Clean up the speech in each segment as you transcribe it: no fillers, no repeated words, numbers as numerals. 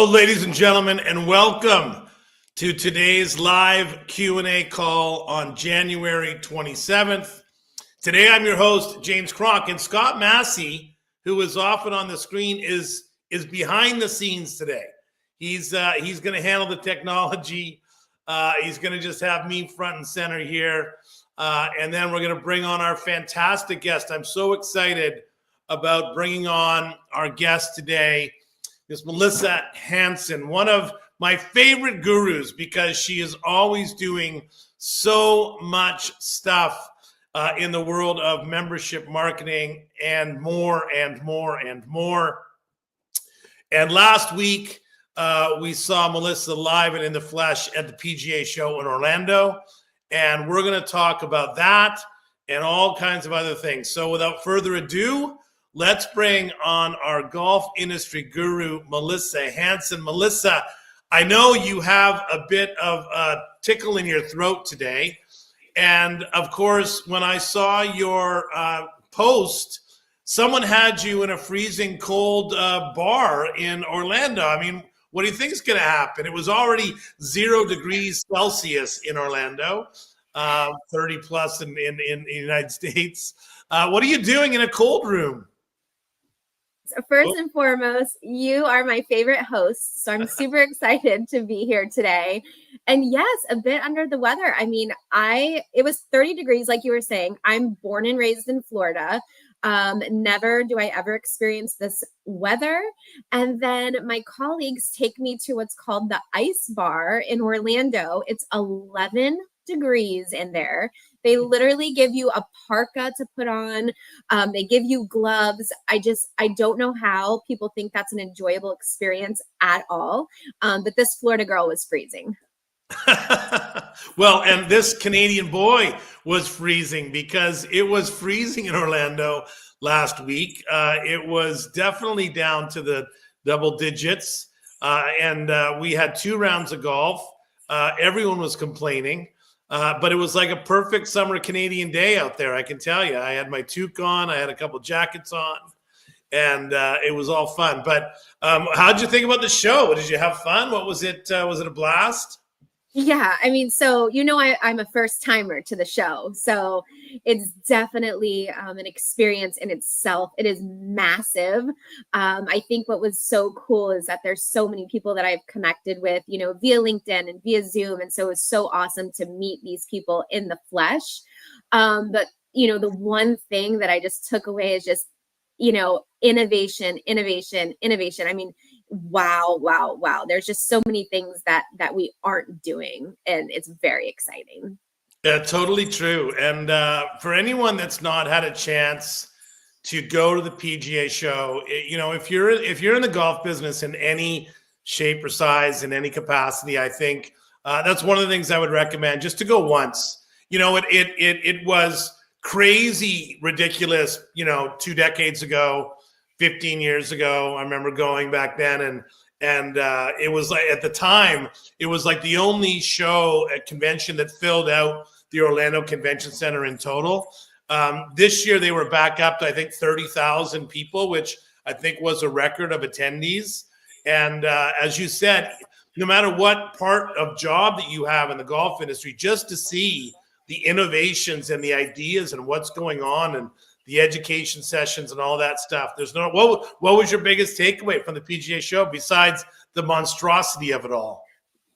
Hello, ladies and gentlemen, and welcome to today's live Q&A call on January 27th. Today, I'm your host, James Kronk, and Scott Massey, who is often on the screen, is behind the scenes today. He's going to handle the technology. He's going to just have me front and center here, and then we're going to bring on our fantastic guest. I'm so excited about bringing on our guest today. Is Melissa Hansen, one of my favorite gurus because she is always doing so much stuff in the world of membership marketing and more and more and more. And last week, we saw Melissa live and in the flesh at the PGA show in Orlando. And we're going to talk about that and all kinds of other things. So without further ado, let's bring on our golf industry guru, Melissa Hansen. Melissa, I know you have a bit of a tickle in your throat today. And of course, when I saw your post, someone had you in a freezing cold bar in Orlando. I mean, what do you think is going to happen? It was already 0 degrees Celsius in Orlando, 30 plus in the United States. What are you doing in a cold room? So first and foremost, you are my favorite host, so I'm super excited to be here today. And yes, a bit under the weather. I mean, it was 30 degrees, like you were saying. I'm born and raised in Florida. Never do I ever experience this weather. And then my colleagues take me to what's called the Ice Bar in Orlando. It's 11 degrees in there. They literally give you a parka to put on. They give you gloves. I don't know how people think that's an enjoyable experience at all. But this Florida girl was freezing. Well, and this Canadian boy was freezing because it was freezing in Orlando last week. It was definitely down to the double digits. And we had 2 rounds of golf. Everyone was complaining. But it was like a perfect summer Canadian day out there, I can tell you. I had my toque on, I had a couple jackets on, and it was all fun. But how'd you think about the show? Did you have fun? What was it? Was it a blast? Yeah, I mean, so I'm a first timer to the show, so it's definitely an experience in itself. It is massive. I think what was so cool is that there's so many people that I've connected with, via LinkedIn and via Zoom, and so it was so awesome to meet these people in the flesh. But the one thing that I just took away is just innovation. I mean, wow. There's just so many things that we aren't doing, and it's very exciting. Yeah, totally true. And for anyone that's not had a chance to go to the PGA show, if you're in the golf business in any shape or size, in any capacity, I think that's one of the things I would recommend, just to go once. It was crazy, ridiculous, 2 decades ago, 15 years ago. I remember going back then, and it was like, at the time, it was like the only show at convention that filled out the Orlando Convention Center in total. This year, they were back up to, I think, 30,000 people, which I think was a record of attendees. And as you said, no matter what part of job that you have in the golf industry, just to see the innovations and the ideas and what's going on and the education sessions and all that stuff. What was your biggest takeaway from the PGA show besides the monstrosity of it all?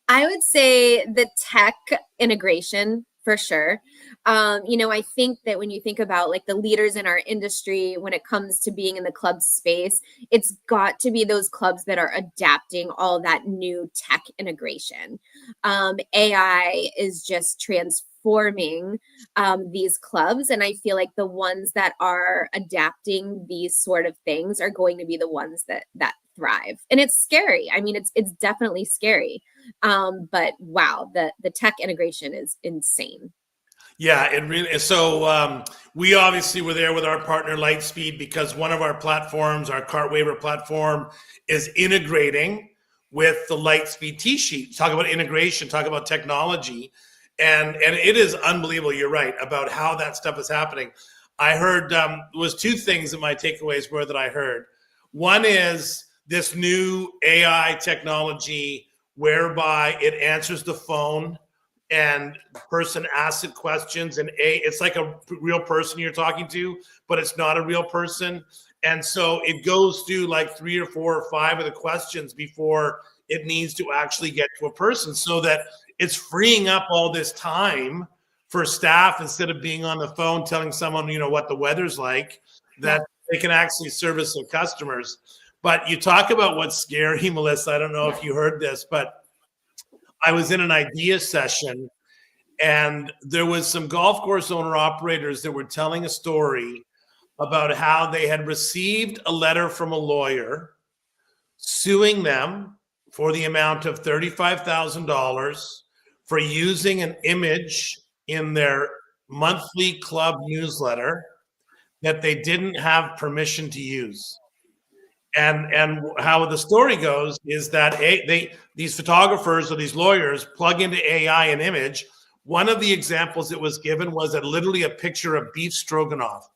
I would say the tech integration for sure. I think that when you think about like the leaders in our industry, when it comes to being in the club space, it's got to be those clubs that are adapting all that new tech integration. AI is just transforming these clubs, and I feel like the ones that are adapting these sort of things are going to be the ones that thrive. And it's scary. I mean, it's definitely scary. But wow, the tech integration is insane. Yeah, it really is. So we obviously were there with our partner Lightspeed because one of our platforms, our cart waiver platform, is integrating with the Lightspeed tee sheet. Talk about integration, talk about technology. And it is unbelievable. You're right about how that stuff is happening. I heard was 2 things that my takeaways were that I heard. One is this new AI technology whereby it answers the phone and the person asks it questions, and it's like a real person you're talking to, but it's not a real person. And so it goes through like 3 or 4 or 5 of the questions before it needs to actually get to a person, so that it's freeing up all this time for staff instead of being on the phone telling someone, what the weather's like, that they can actually service their customers. But you talk about what's scary, Melissa. I don't know if you heard this, but I was in an idea session and there was some golf course owner operators that were telling a story about how they had received a letter from a lawyer suing them for the amount of $35,000 for using an image in their monthly club newsletter that they didn't have permission to use. And how the story goes is that these photographers or these lawyers plug into AI an image. One of the examples that was given was literally a picture of beef stroganoff.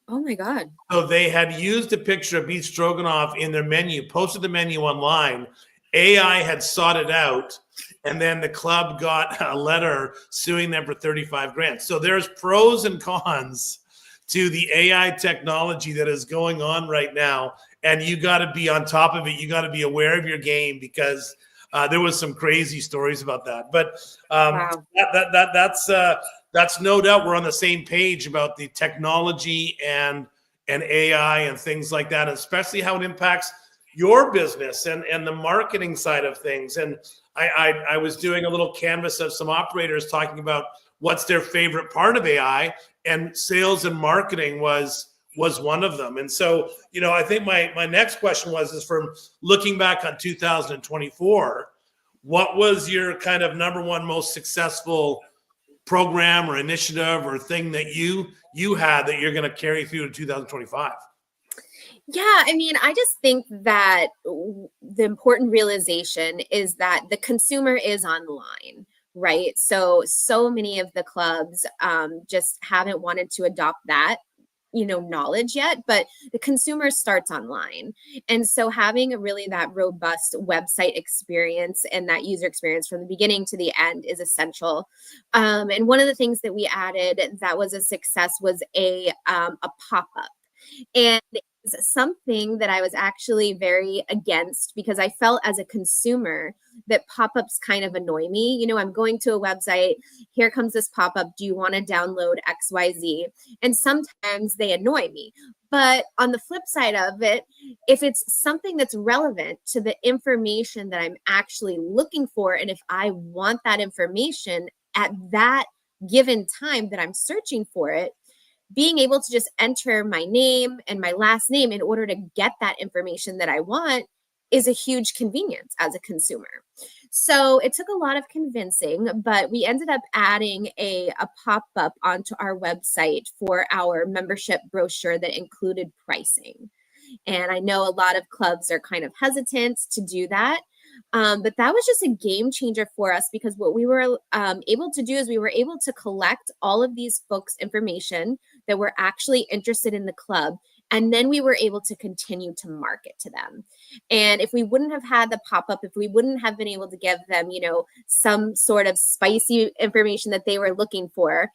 Oh my God. So they had used a picture of beef stroganoff in their menu, posted the menu online. AI had sought it out, and then the club got a letter suing them for 35 grand. So there's pros and cons to the AI technology that is going on right now. And you got to be on top of it. You got to be aware of your game, because there was some crazy stories about that. But Wow. That's no doubt we're on the same page about the technology and AI and things like that, especially how it impacts your business and the marketing side of things. And I was doing a little canvas of some operators talking about what's their favorite part of AI, and sales and marketing was one of them. And so, I think my next question is from looking back on 2024, what was your kind of number one most successful program or initiative or thing that you had that you're going to carry through to 2025? Yeah, I mean, I just think that the important realization is that the consumer is online, right? So many of the clubs just haven't wanted to adopt that knowledge yet, but the consumer starts online. And so having really that robust website experience and that user experience from the beginning to the end is essential. And one of the things that we added that was a success was a pop-up. And it's something that I was actually very against, because I felt as a consumer that pop-ups kind of annoy me. I'm going to a website, here comes this pop-up, do you want to download XYZ? And sometimes they annoy me. But on the flip side of it, if it's something that's relevant to the information that I'm actually looking for, and if I want that information at that given time that I'm searching for it, being able to just enter my name and my last name in order to get that information that I want is a huge convenience as a consumer. So it took a lot of convincing, but we ended up adding a pop-up onto our website for our membership brochure that included pricing. And I know a lot of clubs are kind of hesitant to do that. But that was just a game changer for us, because what we were able to do is we were able to collect all of these folks' information that were actually interested in the club. And then we were able to continue to market to them. And if we wouldn't have had the pop-up, if we wouldn't have been able to give them, some sort of spicy information that they were looking for,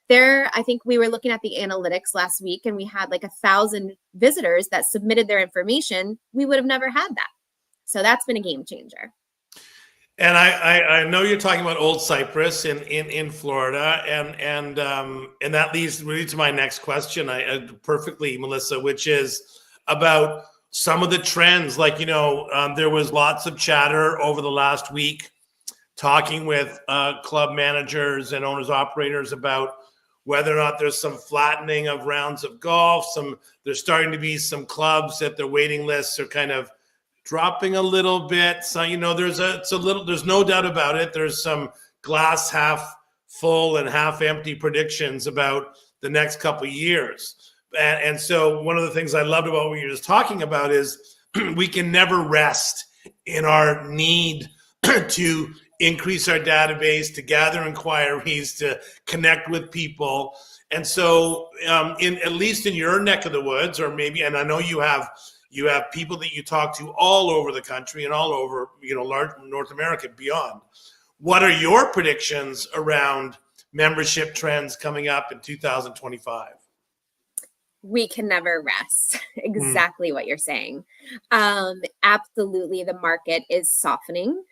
I think we were looking at the analytics last week, and we had like 1,000 visitors that submitted their information. We would have never had that. So that's been a game changer. And I know you're talking about Old Cypress in Florida, and that leads really to my next question, perfectly, Melissa, which is about some of the trends. Like, there was lots of chatter over the last week talking with club managers and owners operators about whether or not there's some flattening of rounds of golf. There's starting to be some clubs that their waiting lists are kind of dropping a little bit. So, there's no doubt about it. There's some glass half full and half empty predictions about the next couple of years. And so one of the things I loved about what you're just talking about is we can never rest in our need to increase our database, to gather inquiries, to connect with people. And so at least in your neck of the woods, or maybe, and I know you have You have people that you talk to all over the country and all over, large North America and beyond. What are your predictions around membership trends coming up in 2025? We can never rest. Exactly what you're saying. Absolutely, the market is softening.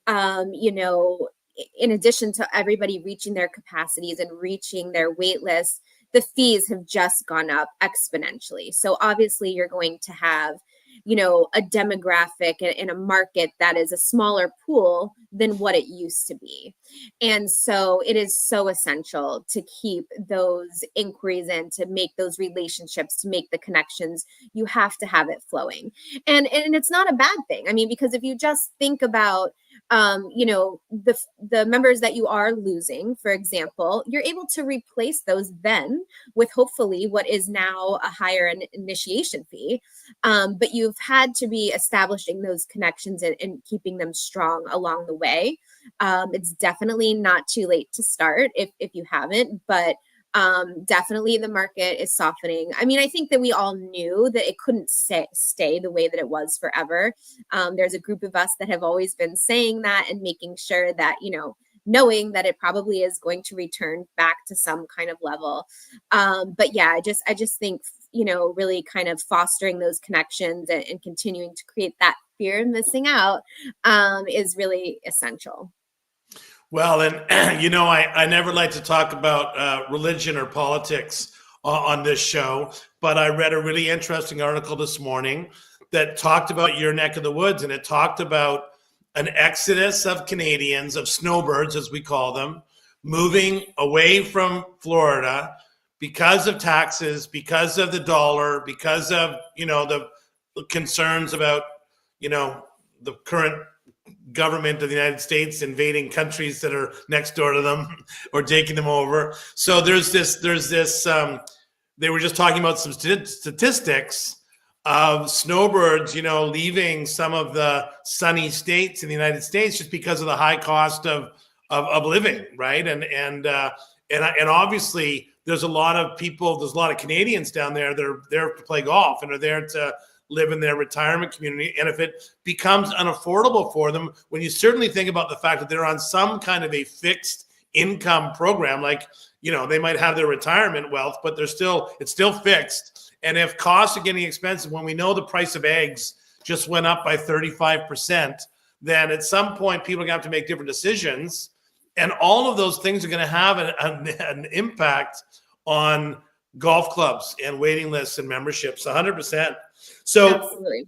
In addition to everybody reaching their capacities and reaching their wait lists, the fees have just gone up exponentially. So obviously you're going to have, a demographic in a market that is a smaller pool than what it used to be. And so it is so essential to keep those inquiries in, to make those relationships, to make the connections. You have to have it flowing. And it's not a bad thing. I mean, because if you just think about the members that you are losing, for example, you're able to replace those then with hopefully what is now a higher initiation fee. But you've had to be establishing those connections and keeping them strong along the way. It's definitely not too late to start if you haven't, but definitely the market is softening. I mean, I think that we all knew that it couldn't stay the way that it was forever. There's a group of us that have always been saying that and making sure that, knowing that it probably is going to return back to some kind of level. But yeah, I just think, really kind of fostering those connections and continuing to create that fear of missing out is really essential. Well, and I never like to talk about religion or politics on this show, but I read a really interesting article this morning that talked about your neck of the woods, and it talked about an exodus of Canadians, of snowbirds, as we call them, moving away from Florida because of taxes, because of the dollar, because of, the concerns about, the current government of the United States invading countries that are next door to them or taking them over. So there's this, they were just talking about some statistics of snowbirds, leaving some of the sunny states in the United States just because of the high cost of living, right? And obviously there's a lot of people, there's a lot of Canadians down there that are there to play golf and are there to live in their retirement community. And if it becomes unaffordable for them, when you certainly think about the fact that they're on some kind of a fixed income program, like, they might have their retirement wealth, but it's still fixed. And if costs are getting expensive, when we know the price of eggs just went up by 35%, then at some point people are gonna have to make different decisions. And all of those things are gonna have an impact on golf clubs and waiting lists and memberships, 100%. So, absolutely.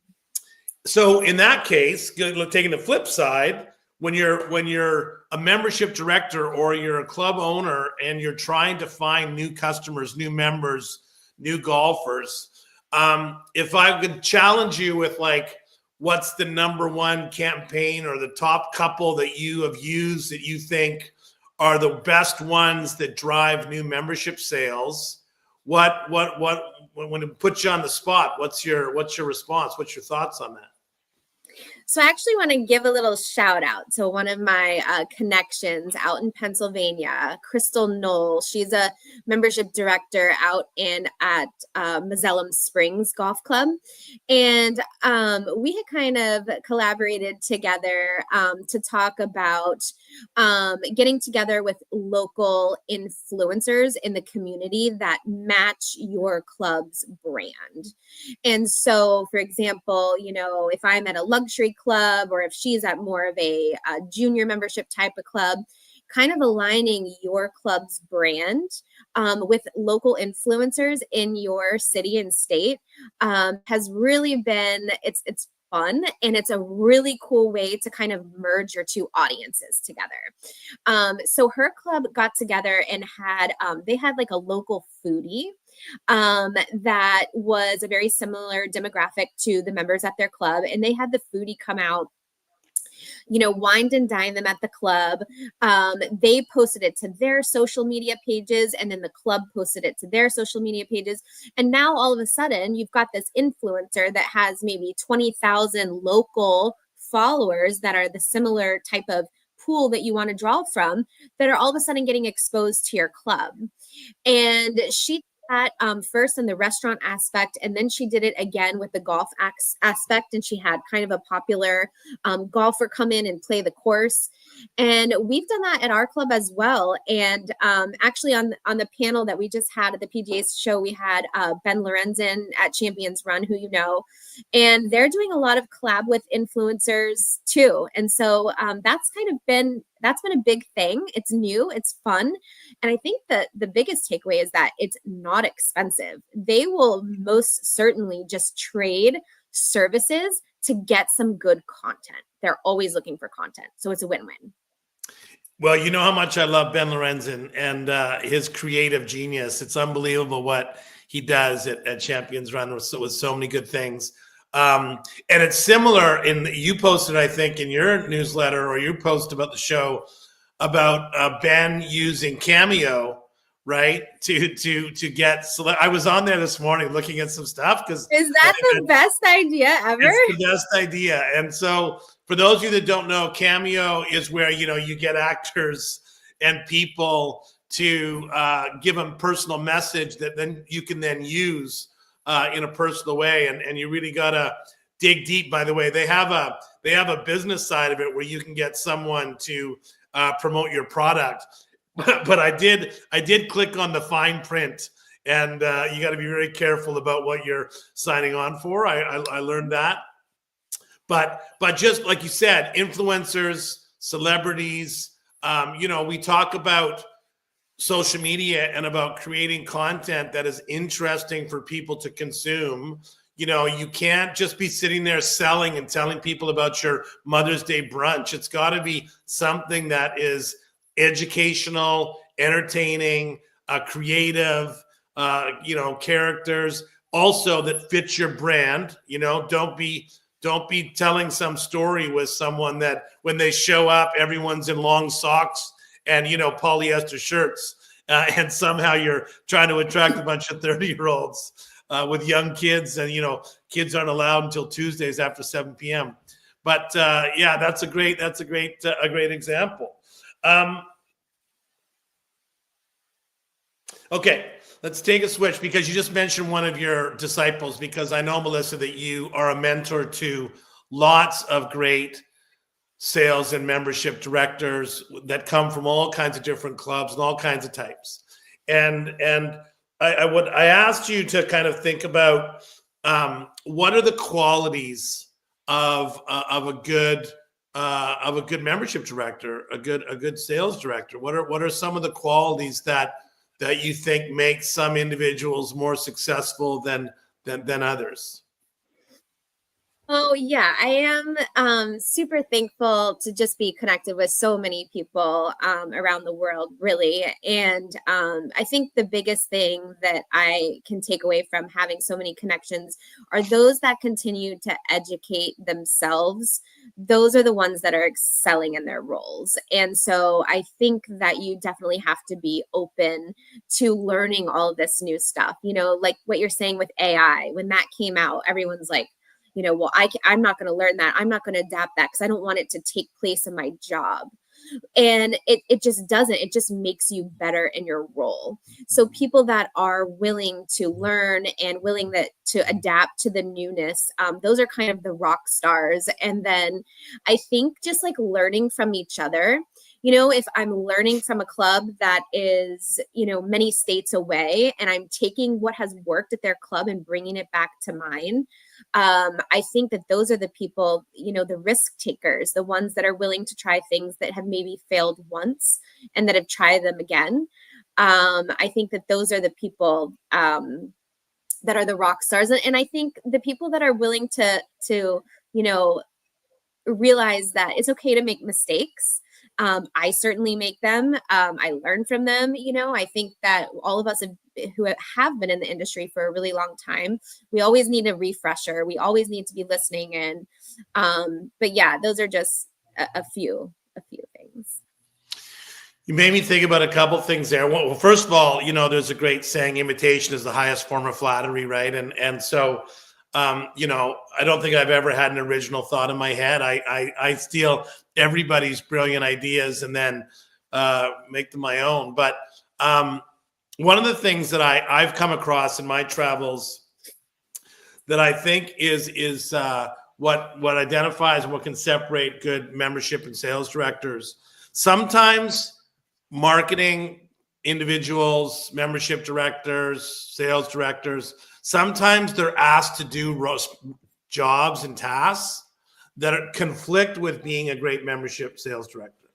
So in that case, taking the flip side, when you're a membership director or you're a club owner and you're trying to find new customers, new members, new golfers, if I could challenge you with what's the number one campaign or the top couple that you have used that you think are the best ones that drive new membership sales, when it puts you on the spot, what's your response? What's your thoughts on that? So I actually want to give a little shout out to one of my connections out in Pennsylvania, Crystal Knoll. She's a membership director out at Mazellum Springs Golf Club. And we had kind of collaborated together to talk about getting together with local influencers in the community that match your club's brand. And so, for example, if I'm at a luxury club or if she's at more of a junior membership type of club, kind of aligning your club's brand with local influencers in your city and state has really been, it's fun, and it's a really cool way to kind of merge your two audiences together. So her club got together and they had like a local foodie that was a very similar demographic to the members at their club. And they had the foodie come out, wined and dine them at the club. They posted it to their social media pages, and then the club posted it to their social media pages. And now all of a sudden you've got this influencer that has maybe 20,000 local followers that are the similar type of pool that you want to draw from, that are all of a sudden getting exposed to your club. And she that first in the restaurant aspect, and then she did it again with the golf aspect, and she had kind of a popular golfer come in and play the course. And we've done that at our club as well. And actually on the panel that we just had at the PGA show, we had Ben Lorenzen at Champions Run, who you know, and they're doing a lot of collab with influencers too. And so that's been a big thing. It's new, it's fun. And I think that the biggest takeaway is that it's not expensive. They will most certainly just trade services to get some good content. They're always looking for content. So it's a win-win. Well, you know how much I love Ben Lorenzen and his creative genius. It's unbelievable what he does at Champions Run with so many good things. And it's similar you posted, I think, in your newsletter or your post about the show about Ben using Cameo, right? To get I was on there this morning looking at some stuff because is that the best idea ever? It's the best idea. And so for those of you that don't know, Cameo is where you get actors and people to give them personal message that then you can then use in a personal way. And you really gotta dig deep. By the way, they have a business side of it where you can get someone to promote your product. But I did click on the fine print, and you got to be very careful about what you're signing on for. I learned that. But just like you said, influencers, celebrities, we talk about social media and about creating content that is interesting for people to consume. You can't just be sitting there selling and telling people about your Mother's Day brunch. It's got to be something that is educational, entertaining, creative, characters also that fits your brand. Don't be telling some story with someone that when they show up, everyone's in long socks and, polyester shirts. And somehow you're trying to attract a bunch of 30-year-olds with young kids, and, kids aren't allowed until Tuesdays after 7 p.m. But yeah, that's a great example. Okay, let's take a switch because you just mentioned one of your disciples, because I know, Melissa, that you are a mentor to lots of great sales and membership directors that come from all kinds of different clubs and all kinds of types. And I asked you to kind of think about what are the qualities of a good membership director, a good sales director. What are some of the qualities that you think make some individuals more successful than others? Oh, yeah, I am super thankful to just be connected with so many people around the world, really. And I think the biggest thing that I can take away from having so many connections are those that continue to educate themselves. Those are the ones that are excelling in their roles. And so I think that you definitely have to be open to learning all of this new stuff. Like what you're saying with AI, when that came out, everyone's like, well, I'm not going to learn that. I'm not going to adapt that because I don't want it to take place in my job. And it just doesn't. It just makes you better in your role. So people that are willing to learn and willing to adapt to the newness, those are kind of the rock stars. And then I think just like learning from each other. If I'm learning from a club that is, many states away, and I'm taking what has worked at their club and bringing it back to mine, I think that those are the people, the risk takers, the ones that are willing to try things that have maybe failed once and that have tried them again. I think that those are the people that are the rock stars. And I think the people that are willing to realize that it's okay to make mistakes. I certainly make them. I learn from them. I think that all of us who have been in the industry for a really long time, we always need a refresher. We always need to be listening in. But yeah, those are just a few things. You made me think about a couple things there. Well, first of all, there's a great saying, imitation is the highest form of flattery, right? And so, I don't think I've ever had an original thought in my head. I steal everybody's brilliant ideas and then make them my own. But one of the things that I've come across in my travels that I think is what identifies and what can separate good membership and sales directors. Sometimes marketing individuals, membership directors, sales directors, sometimes they're asked to do jobs and tasks that conflict with being a great membership sales director,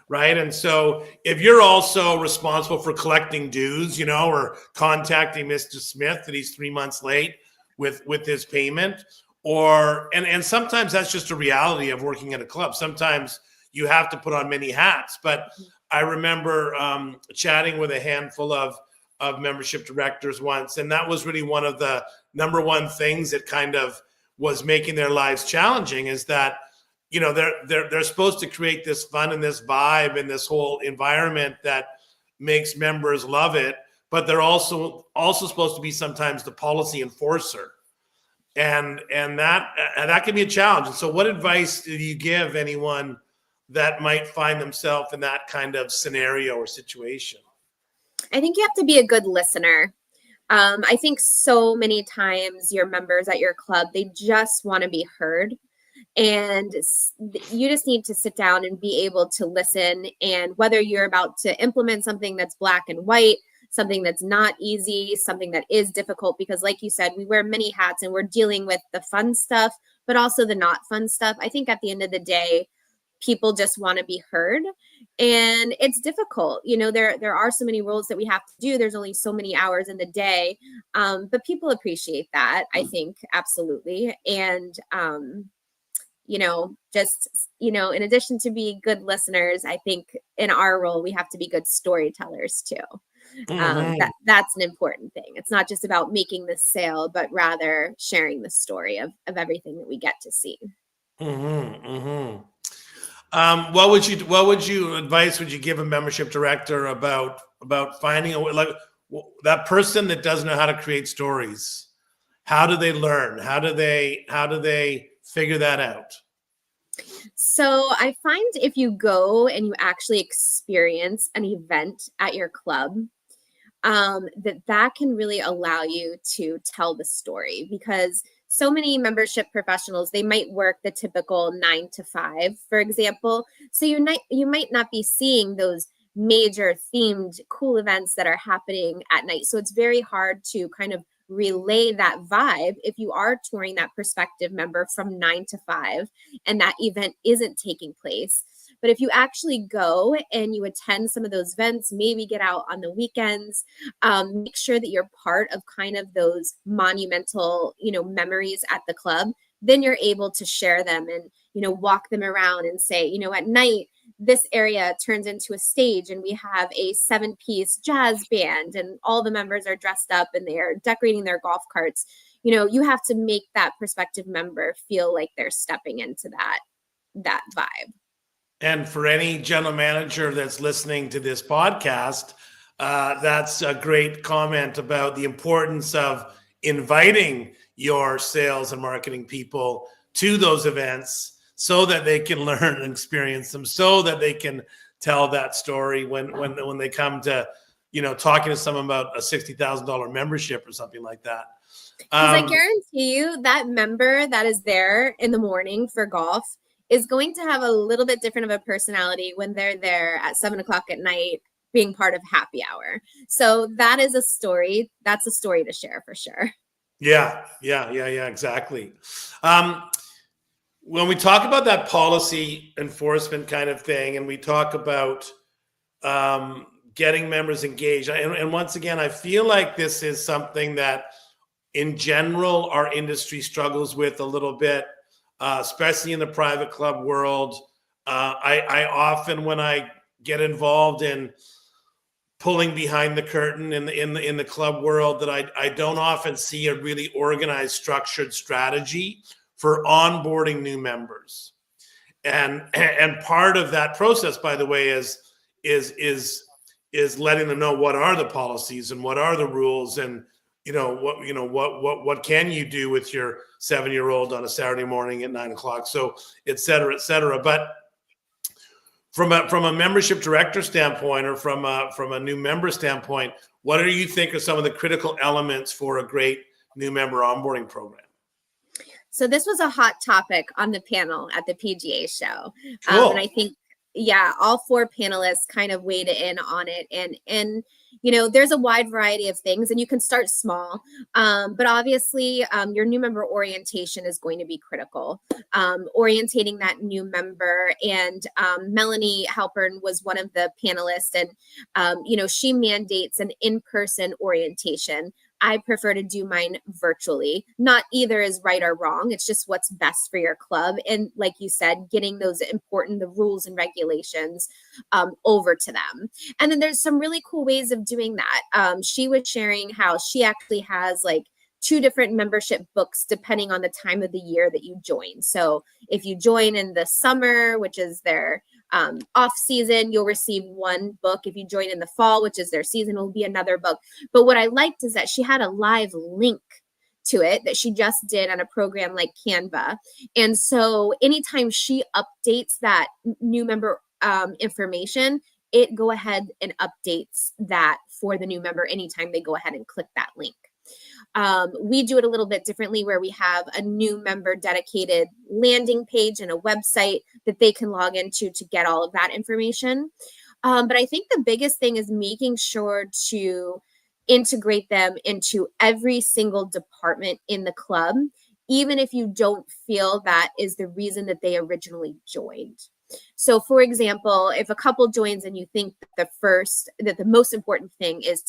right? And so if you're also responsible for collecting dues, or contacting Mr. Smith that he's 3 months late with his payment, and sometimes that's just a reality of working at a club. Sometimes you have to put on many hats. But I remember chatting with a handful of membership directors once, and that was really one of the number one things that kind of was making their lives challenging, is that they're supposed to create this fun and this vibe and this whole environment that makes members love it, but they're also supposed to be sometimes the policy enforcer, and that can be a challenge. And so, what advice do you give anyone that might find themselves in that kind of scenario or situation? I think you have to be a good listener. I think so many times your members at your club, they just want to be heard. And you just need to sit down and be able to listen. And whether you're about to implement something that's black and white, something that's not easy, something that is difficult, because like you said, we wear many hats and we're dealing with the fun stuff, but also the not fun stuff. I think at the end of the day, people just want to be heard, and it's difficult. There are so many rules that we have to do. There's only so many hours in the day, but people appreciate that, I think, absolutely. And in addition to being good listeners, I think in our role we have to be good storytellers too. That's an important thing. It's not just about making the sale, but rather sharing the story of everything that we get to see. What advice would you give a membership director about finding that person that doesn't know how to create stories? How do they learn? How do they figure that out? So I find if you go and you actually experience an event at your club, that can really allow you to tell the story, because so many membership professionals, they might work the typical 9 to 5, for example. So you might not be seeing those major themed cool events that are happening at night. So it's very hard to kind of relay that vibe if you are touring that prospective member from 9 to 5 and that event isn't taking place. But if you actually go and you attend some of those events, maybe get out on the weekends, make sure that you're part of kind of those monumental, memories at the club, then you're able to share them and, walk them around and say, at night, this area turns into a stage and we have a 7-piece jazz band and all the members are dressed up and they are decorating their golf carts. You have to make that prospective member feel like they're stepping into that vibe. And for any general manager that's listening to this podcast, that's a great comment about the importance of inviting your sales and marketing people to those events so that they can learn and experience them, so that they can tell that story when they come to, talking to someone about a $60,000 membership or something like that. Because I guarantee you that member that is there in the morning for golf is going to have a little bit different of a personality when they're there at 7 o'clock at night being part of happy hour. So that is a story. That's a story to share for sure. Yeah, exactly. When we talk about that policy enforcement kind of thing, and we talk about getting members engaged, and once again, I feel like this is something that in general our industry struggles with a little bit. Especially in the private club world. I often, when I get involved in pulling behind the curtain in the club world, that I don't often see a really organized, structured strategy for onboarding new members. And part of that process, by the way, is letting them know what are the policies and what are the rules, and what can you do with your 7-year-old on a Saturday morning at 9 o'clock? So et cetera, et cetera. But From a membership director standpoint, or from a new member standpoint, what do you think are some of the critical elements for a great new member onboarding program? So this was a hot topic on the panel at the PGA show. Cool. And I think, yeah, all 4 panelists kind of weighed in on it. And there's a wide variety of things, and you can start small. But obviously, your new member orientation is going to be critical. Orientating that new member. And Melanie Halpern was one of the panelists, and, she mandates an in-person orientation. I prefer to do mine virtually. Not either is right or wrong. It's just what's best for your club. And like you said, getting those the rules and regulations over to them. And then there's some really cool ways of doing that. She was sharing how she actually has like 2 different membership books depending on the time of the year that you join. So if you join in the summer, which is their off season, you'll receive 1 book. If you join in the fall, which is their season, will be another book. But what I liked is that she had a live link to it that she just did on a program like Canva. And so anytime she updates that new member information, it go ahead and updates that for the new member anytime they go ahead and click that link. We do it a little bit differently, where we have a new member dedicated landing page and a website that they can log into to get all of that information. But I think the biggest thing is making sure to integrate them into every single department in the club, even if you don't feel that is the reason that they originally joined. So for example, if a couple joins and you think that the most important thing is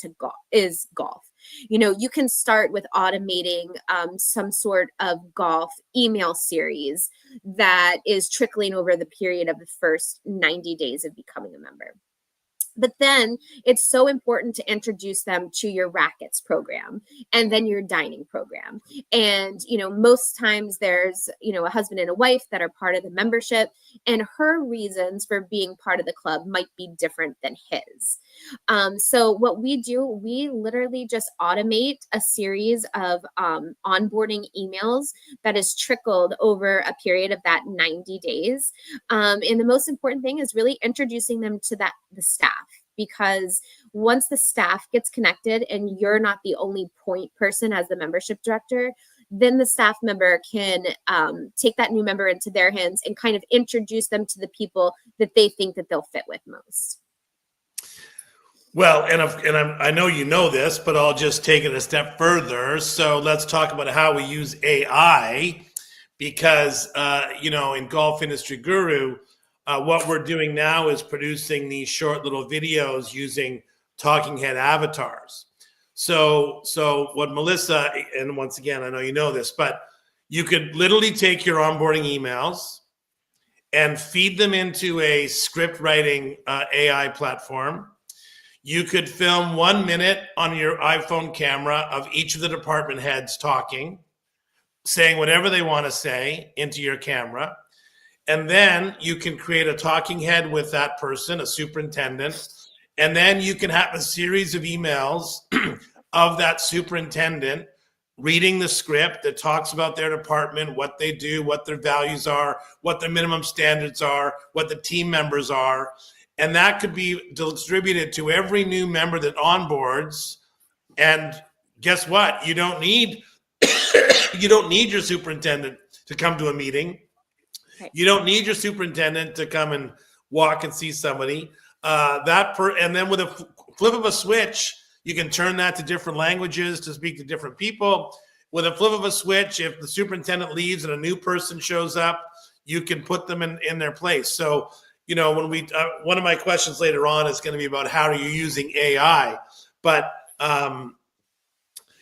golf, you can start with automating some sort of golf email series that is trickling over the period of the first 90 days of becoming a member. But then it's so important to introduce them to your rackets program and then your dining program. And, most times there's, a husband and a wife that are part of the membership, and her reasons for being part of the club might be different than his. So what we do, we literally just automate a series of onboarding emails that is trickled over a period of that 90 days. And the most important thing is really introducing them to the staff, because once the staff gets connected and you're not the only point person as the membership director, then the staff member can take that new member into their hands and kind of introduce them to the people that they think that they'll fit with most. Well, I know you know this, but I'll just take it a step further. So let's talk about how we use AI, because, in Golf Industry Guru, what we're doing now is producing these short little videos using talking head avatars. So what Melissa, and once again, I know you know this, but you could literally take your onboarding emails and feed them into a script writing AI platform. You could film 1 minute on your iPhone camera of each of the department heads talking, saying whatever they want to say into your camera. And then you can create a talking head with that person, a superintendent. And then you can have a series of emails of that superintendent reading the script that talks about their department, what they do, what their values are, what their minimum standards are, what the team members are. And that could be distributed to every new member that onboards. And guess what? You don't need your superintendent to come to a meeting. You don't need your superintendent to come and walk and see somebody. And then with a flip of a switch, you can turn that to different languages to speak to different people. With a flip of a switch, if the superintendent leaves and a new person shows up, you can put them in their place. So, when one of my questions later on is going to be about how are you using AI, but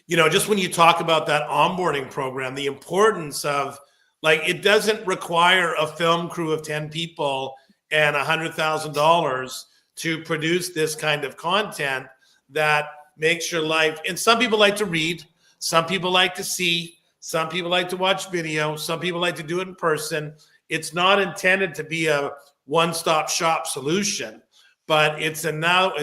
just when you talk about that onboarding program, the importance of, like, it doesn't require a film crew of 10 people and $100,000 to produce this kind of content that makes your life. And some people like to read, some people like to see, some people like to watch video, some people like to do it in person. It's not intended to be a one-stop shop solution, but it's now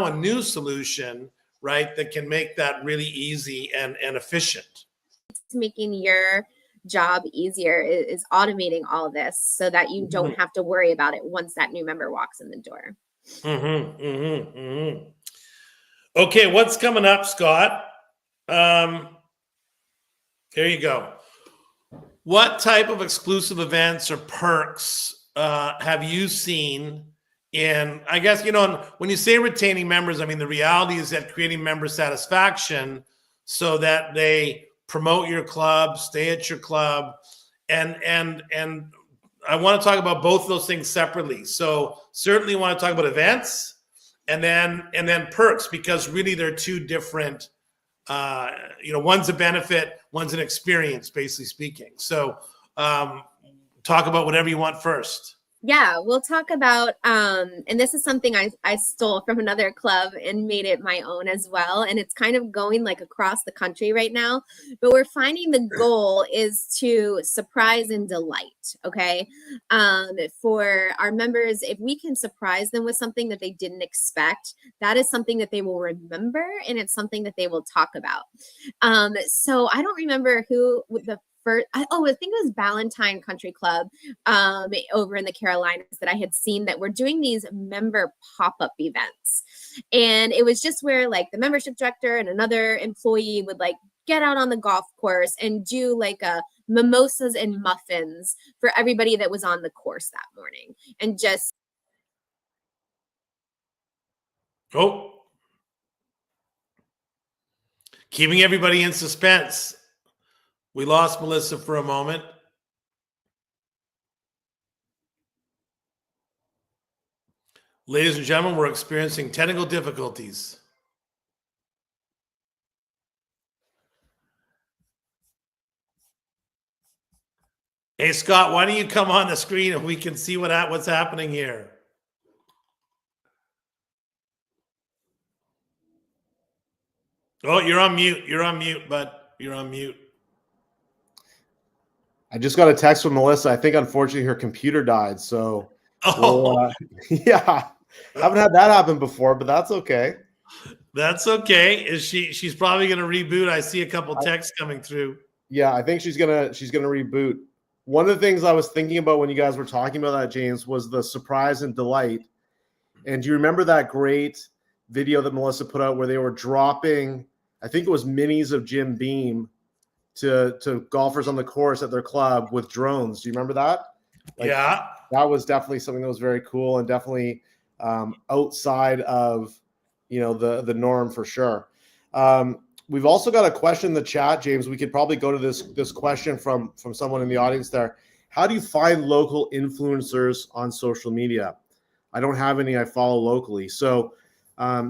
a new solution, right, that can make that really easy and efficient. It's making your job easier is automating all of this so that you don't have to worry about it once that new member walks in the door. Okay, what's coming up, Scott? Here you go. What type of exclusive events or perks have you seen in, I guess, when you say retaining members, I mean, the reality is that creating member satisfaction so that they promote your club, stay at your club, and I want to talk about both of those things separately. So certainly want to talk about events and then perks, because really they're two different, one's a benefit, one's an experience, basically speaking. So talk about whatever you want first. Yeah, we'll talk about, and this is something I stole from another club and made it my own as well. And it's kind of going like across the country right now, but we're finding the goal is to surprise and delight. Okay. For our members, if we can surprise them with something that they didn't expect, that is something that they will remember, and it's something that they will talk about. So I don't remember who the first, I think it was Ballantyne Country Club over in the Carolinas that I had seen that were doing these member pop-up events. And it was just where like the membership director and another employee would like get out on the golf course and do like a mimosas and muffins for everybody that was on the course that morning. And just keeping everybody in suspense. We lost Melissa for a moment. Ladies and gentlemen, we're experiencing technical difficulties. Hey, Scott, why don't you come on the screen and we can see what's happening here? Oh, you're on mute. You're on mute, bud. You're on mute. I just got a text from Melissa. I think, unfortunately, her computer died. So, yeah, I haven't had that happen before, but that's okay. That's okay. She's probably going to reboot. I see a couple texts coming through. Yeah, I think she's gonna reboot. One of the things I was thinking about when you guys were talking about that, James, was the surprise and delight. And do you remember that great video that Melissa put out where they were dropping, I think it was minis of Jim Beam to golfers on the course at their club with drones? Do you remember that? Yeah. That was definitely something that was very cool and definitely outside of, the norm for sure. We've also got a question in the chat, James. We could probably go to this question from someone in the audience there. How do you find local influencers on social media? I don't have any I follow locally. So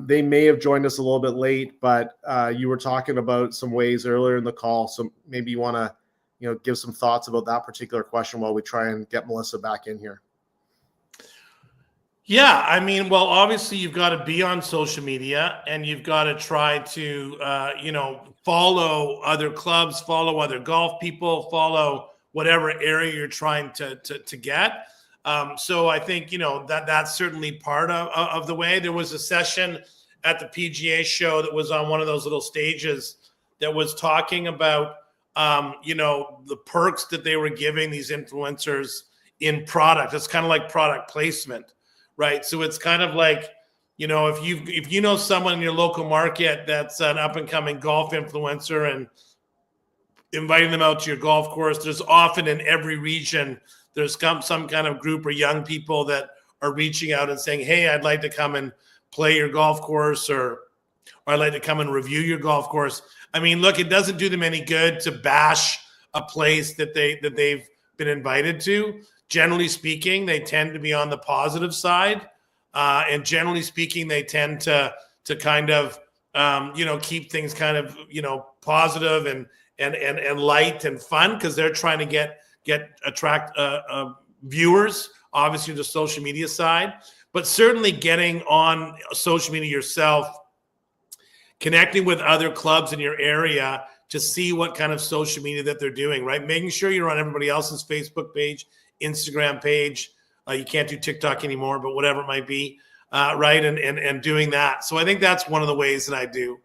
they may have joined us a little bit late, but you were talking about some ways earlier in the call. So maybe you want to, give some thoughts about that particular question while we try and get Melissa back in here. Yeah, I mean, well, obviously you've got to be on social media and you've got to try to, follow other clubs, follow other golf people, follow whatever area you're trying to get. So I think, that's certainly part of the way. There was a session at the PGA show that was on one of those little stages that was talking about, the perks that they were giving these influencers in product. It's kind of like product placement. Right. So it's kind of like, if you know someone in your local market that's an up and coming golf influencer and inviting them out to your golf course, there's often in every region, there's some kind of group or young people that are reaching out and saying, hey, I'd like to come and play your golf course or I'd like to come and review your golf course. I mean, look, it doesn't do them any good to bash a place that they've been invited to. Generally speaking, they tend to be on the positive side. And generally speaking, they tend to kind of, keep things kind of, positive and light and fun because they're trying to attract viewers, obviously, to the social media side. But certainly getting on social media yourself, connecting with other clubs in your area to see what kind of social media that they're doing, right? Making sure you're on everybody else's Facebook page, Instagram page. You can't do TikTok anymore, but whatever it might be. right? And doing that. So I think that's one of the ways that I do.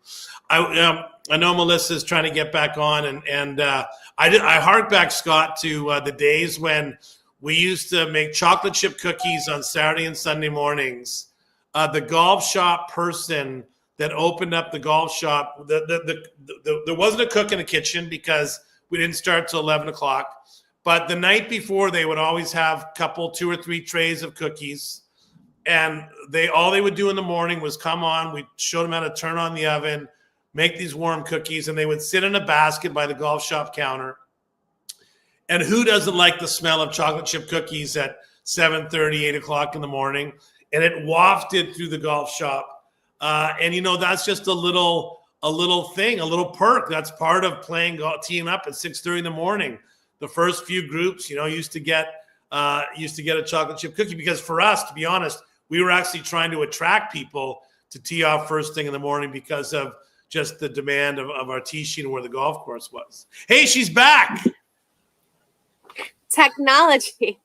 I know Melissa's trying to get back on, and I hark back, Scott, to the days when we used to make chocolate chip cookies on Saturday and Sunday mornings. The golf shop person that opened up the golf shop, there wasn't a cook in the kitchen because we didn't start till 11 o'clock. But the night before, they would always have two or three trays of cookies. And all they would do in the morning was come on. We showed them how to turn on the oven, make these warm cookies, and they would sit in a basket by the golf shop counter. And who doesn't like the smell of chocolate chip cookies at 7:30, 8 o'clock in the morning? And it wafted through the golf shop. And that's just a little thing, a little perk. That's part of playing teeing up at 6:30 in the morning. The first few groups, used to get a chocolate chip cookie, because for us, to be honest, we were actually trying to attract people to tee off first thing in the morning because of just the demand of our tee sheet and where the golf course was. Hey, she's back. Technology.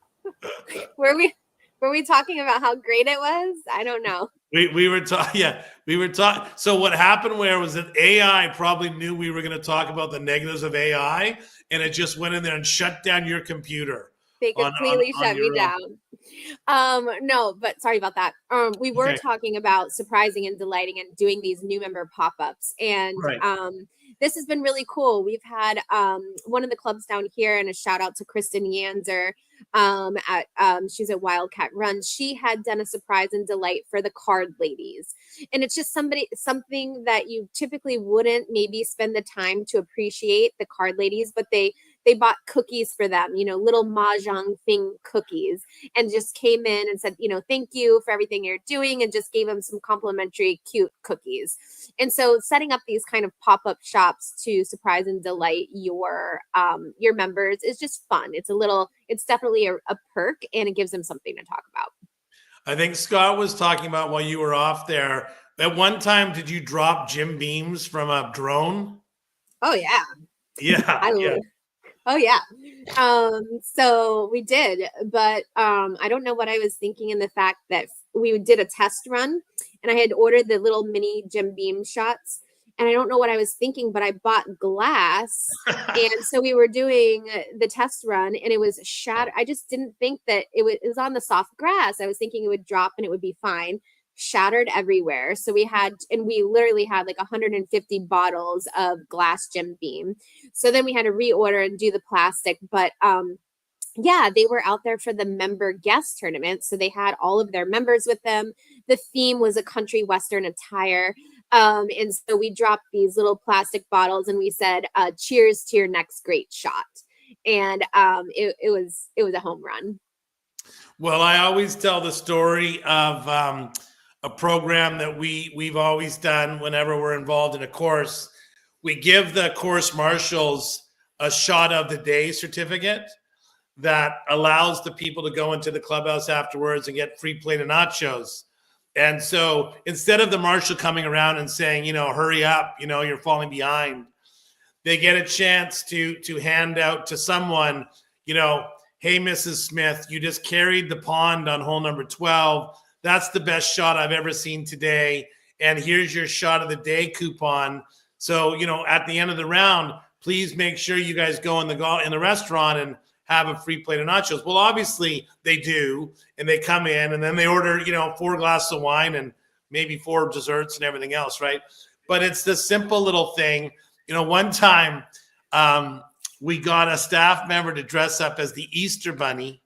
Were we talking about how great it was? I don't know. We were talking. Yeah, we were talking. So what happened was that AI probably knew we were going to talk about the negatives of AI, and it just went in there and shut down your computer. They completely shut me down. No, but sorry about that. We were talking about surprising and delighting and doing these new member pop-ups. And this has been really cool. We've had one of the clubs down here, and a shout out to Kristen Yanzer she's at Wildcat Run. She had done a surprise and delight for the card ladies. And it's just something that you typically wouldn't maybe spend the time to appreciate the card ladies, but they bought cookies for them, little mahjong thing cookies, and just came in and said, thank you for everything you're doing, and just gave them some complimentary cute cookies. And so setting up these kind of pop-up shops to surprise and delight your members is just fun. It's definitely a perk, and it gives them something to talk about. I think Scott was talking about while you were off there. At one time, did you drop Jim Beams from a drone? Oh, yeah. Yeah. Oh, yeah. So we did, but I don't know what I was thinking in the fact that we did a test run, and I had ordered the little mini Jim Beam shots. And I don't know what I was thinking, but I bought glass. And so we were doing the test run, and it was shattered. I just didn't think that it was on the soft grass. I was thinking it would drop and it would be fine. Shattered everywhere. So we literally had like 150 bottles of glass Jim Beam. So then we had to reorder and do the plastic. But they were out there for the member guest tournament. So they had all of their members with them. The theme was a country western attire. And so we dropped these little plastic bottles, and we said, cheers to your next great shot. And it was a home run. Well, I always tell the story of a program that we've always done whenever we're involved in a course. We give the course marshals a shot of the day certificate that allows the people to go into the clubhouse afterwards and get free plate of nachos. And so instead of the marshal coming around and saying, hurry up, you're falling behind, they get a chance to hand out to someone, hey, Mrs. Smith, you just carried the pond on hole number 12. That's the best shot I've ever seen today. And here's your shot of the day coupon. So, at the end of the round, please make sure you guys go in the restaurant and have a free plate of nachos. Well, obviously they do, and they come in, and then they order, 4 glasses of wine and maybe 4 desserts and everything else, right? But it's the simple little thing. One time we got a staff member to dress up as the Easter Bunny,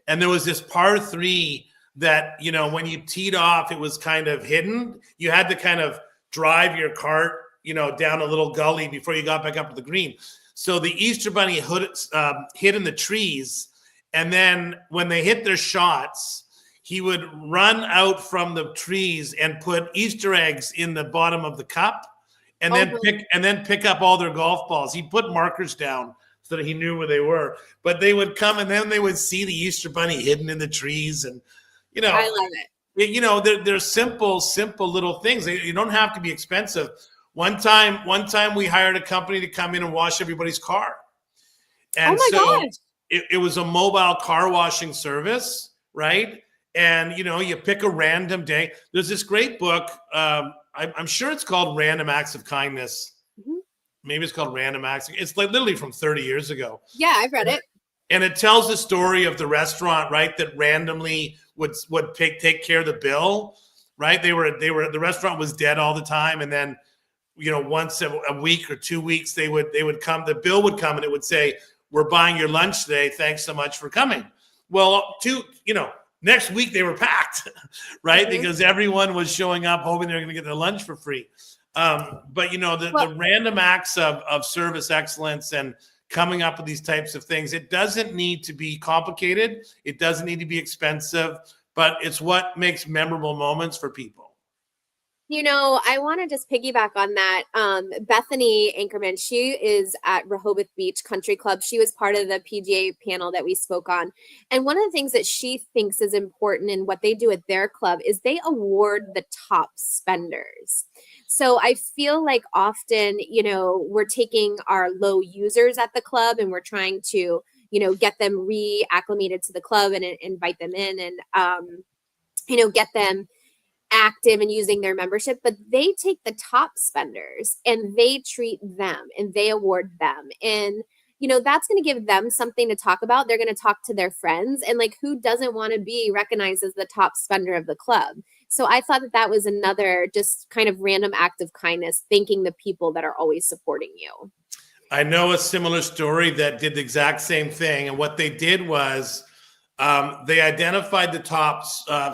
and there was this par 3 that, when you teed off, it was kind of hidden. You had to kind of drive your cart, down a little gully before you got back up to the green. So the Easter Bunny hid in the trees, and then when they hit their shots, he would run out from the trees and put Easter eggs in the bottom of the cup, and then pick up all their golf balls. He'd put markers down so that he knew where they were. But they would come, and then they would see the Easter Bunny hidden in the trees, and I love it. They're simple little things. You don't have to be expensive. One time we hired a company to come in and wash everybody's car. And gosh. It was a mobile car washing service, right? and you pick a random day. There's this great book. I'm sure it's called Random Acts of Kindness. Mhm. Maybe it's called Random Acts. It's like literally from 30 years ago. Yeah, I've read it. And it tells the story of the restaurant, right, that randomly would take care of the bill, right? The restaurant was dead all the time, and then once a week or 2 weeks they would come. The bill would come, and it would say, "We're buying your lunch today. Thanks so much for coming." Well, next week they were packed, right? Mm-hmm. Because everyone was showing up hoping they were going to get their lunch for free. But the random acts of service excellence and coming up with these types of things, it doesn't need to be complicated. It doesn't need to be expensive, but it's what makes memorable moments for people. I want to just piggyback on that. Bethany Ankerman, she is at Rehoboth Beach Country Club. She was part of the PGA panel that we spoke on. And one of the things that she thinks is important in what they do at their club is they award the top spenders. So I feel like often, we're taking our low users at the club and we're trying to, get them reacclimated to the club and invite them in and, get them active and using their membership, but they take the top spenders and they treat them and they award them. And, that's going to give them something to talk about. They're going to talk to their friends, and like, who doesn't want to be recognized as the top spender of the club? So I thought that was another just kind of random act of kindness, thanking the people that are always supporting you. I know a similar story that did the exact same thing. And what they did was they identified the top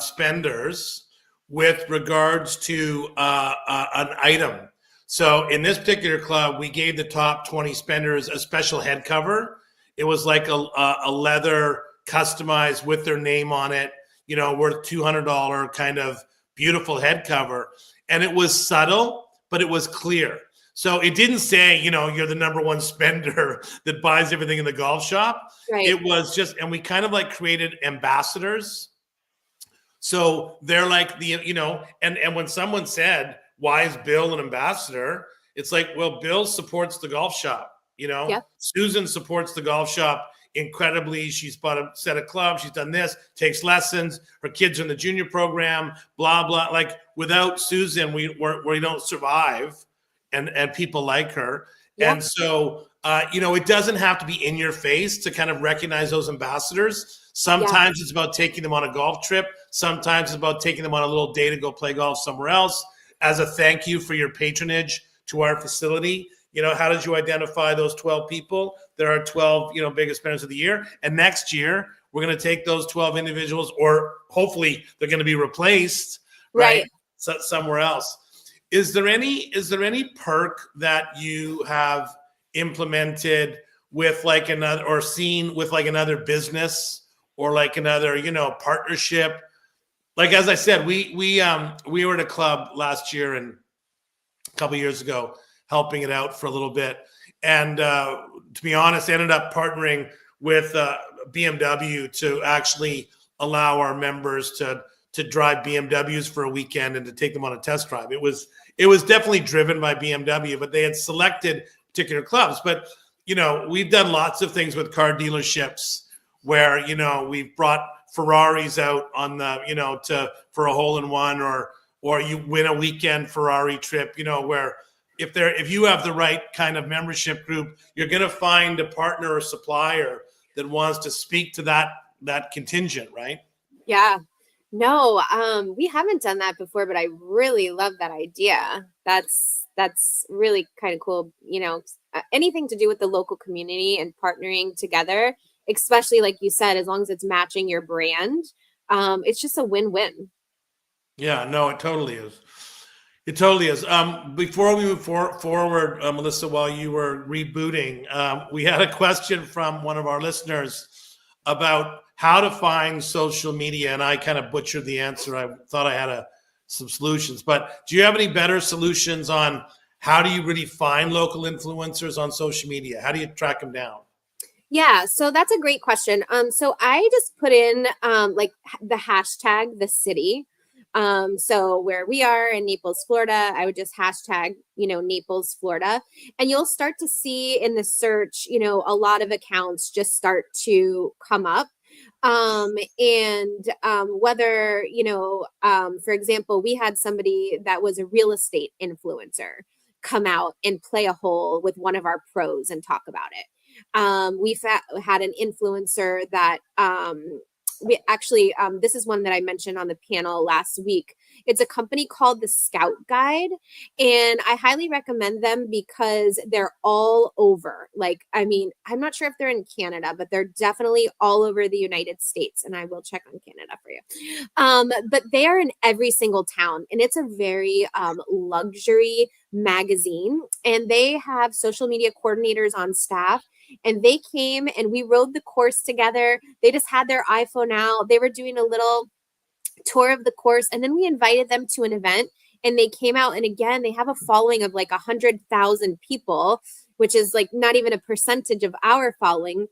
spenders with regards to an item. So in this particular club, we gave the top 20 spenders a special head cover. It was like a leather customized with their name on it, worth $200 kind of beautiful head cover. And it was subtle, but it was clear. So it didn't say, you're the number one spender that buys everything in the golf shop. Right. It was just, and we kind of like created ambassadors. So they're like and when someone said, "Why is Bill an ambassador?" It's like, well, Bill supports the golf shop. Yep. Susan supports the golf shop incredibly. She's bought a set of clubs. She's done this, takes lessons. Her kids are in the junior program, blah, blah. Like without Susan, we don't survive, and people like her. Yep. And so, it doesn't have to be in your face to kind of recognize those ambassadors. Sometimes it's about taking them on a golf trip. Sometimes it's about taking them on a little day to go play golf somewhere else as a thank you for your patronage to our facility. How did you identify those 12 people? There are 12, biggest spenders of the year. And next year, we're going to take those 12 individuals, or hopefully they're going to be replaced, right? Somewhere else. Is there any perk that you have implemented with like another, or seen with like another business or like another, partnership? Like, as I said, we were at a club last year and a couple of years ago, helping it out for a little bit. And to be honest, ended up partnering with BMW to actually allow our members to drive BMWs for a weekend and to take them on a test drive. It was definitely driven by BMW, but they had selected particular clubs. But, we've done lots of things with car dealerships where, we've brought Ferraris out on the, for a hole in one, or you win a weekend Ferrari trip, where if you have the right kind of membership group, you're going to find a partner or supplier that wants to speak to that contingent, right? Yeah. No, we haven't done that before, but I really love that idea. That's really kind of cool. Anything to do with the local community and partnering together, especially like you said, as long as it's matching your brand, it's just a win-win. Yeah, no, it totally is. It totally is. Before we move forward, Melissa, while you were rebooting, we had a question from one of our listeners about how to find social media, and I kind of butchered the answer. I thought I had some solutions, but do you have any better solutions on how do you really find local influencers on social media? How do you track them down? Yeah, so that's a great question. So I just put in like the hashtag the city. So where we are in Naples, Florida, I would just hashtag, Naples, Florida, and you'll start to see in the search, a lot of accounts just start to come up. Whether, for example, we had somebody that was a real estate influencer come out and play a hole with one of our pros and talk about it. We've had an influencer that we actually, this is one that I mentioned on the panel last week. It's a company called the Scout Guide, and I highly recommend them because they're all over. I'm not sure if they're in Canada, but they're definitely all over the United States, and I will check on Canada for you. But they are in every single town, and it's a very luxury magazine, and they have social media coordinators on staff. And they came and we rode the course together. They just had their iPhone out. They were doing a little tour of the course. And then we invited them to an event and they came out. And again, they have a following of like 100,000 people, which is like not even a percentage of our following.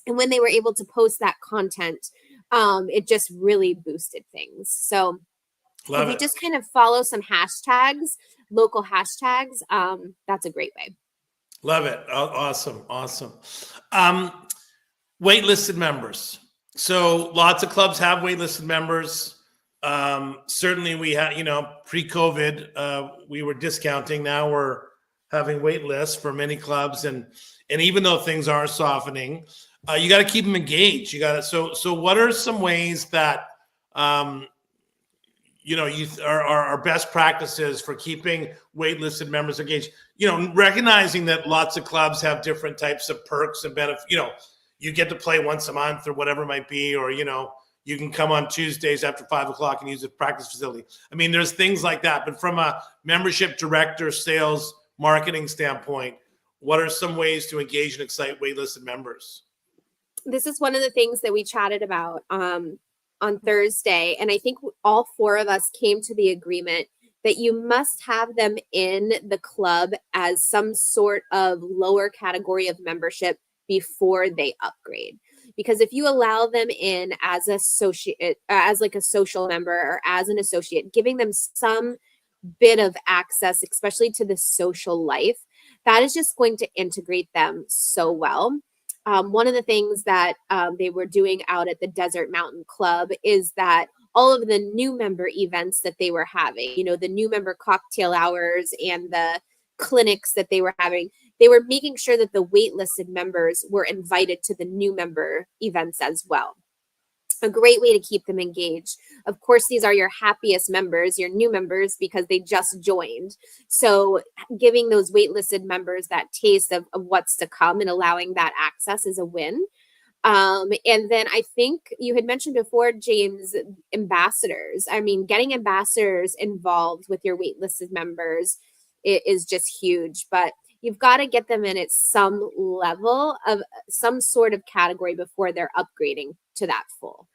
And when they were able to post that content, it just really boosted things. So if you just kind of follow some hashtags, local hashtags, that's a great way. Love it. Awesome. Waitlisted members. So lots of clubs have waitlisted members. Certainly we had, pre-COVID, we were discounting. Now we're having wait lists for many clubs. And even though things are softening, you got to keep them engaged. So what are some ways that, our best practices for keeping waitlisted members engaged, recognizing that lots of clubs have different types of perks and benefits, you get to play once a month or whatever it might be, or, you can come on Tuesdays after 5:00 and use the practice facility. I mean, there's things like that, but from a membership director, sales, marketing standpoint, what are some ways to engage and excite waitlisted members? This is one of the things that we chatted about, on Thursday. And I think all four of us came to the agreement that you must have them in the club as some sort of lower category of membership before they upgrade. Because if you allow them in as associate, as like a social member or as an associate, giving them some bit of access, especially to the social life, that is just going to integrate them so well. One of the things that they were doing out at the Desert Mountain Club is that all of the new member events that they were having, the new member cocktail hours and the clinics that they were having, they were making sure that the waitlisted members were invited to the new member events as well. A great way to keep them engaged. Of course, these are your happiest members, your new members, because they just joined. So giving those waitlisted members that taste of what's to come and allowing that access is a win. And then I think you had mentioned before, James, ambassadors. I mean, getting ambassadors involved with your waitlisted members is just huge, but you've got to get them in at some level of some sort of category before they're upgrading to that full.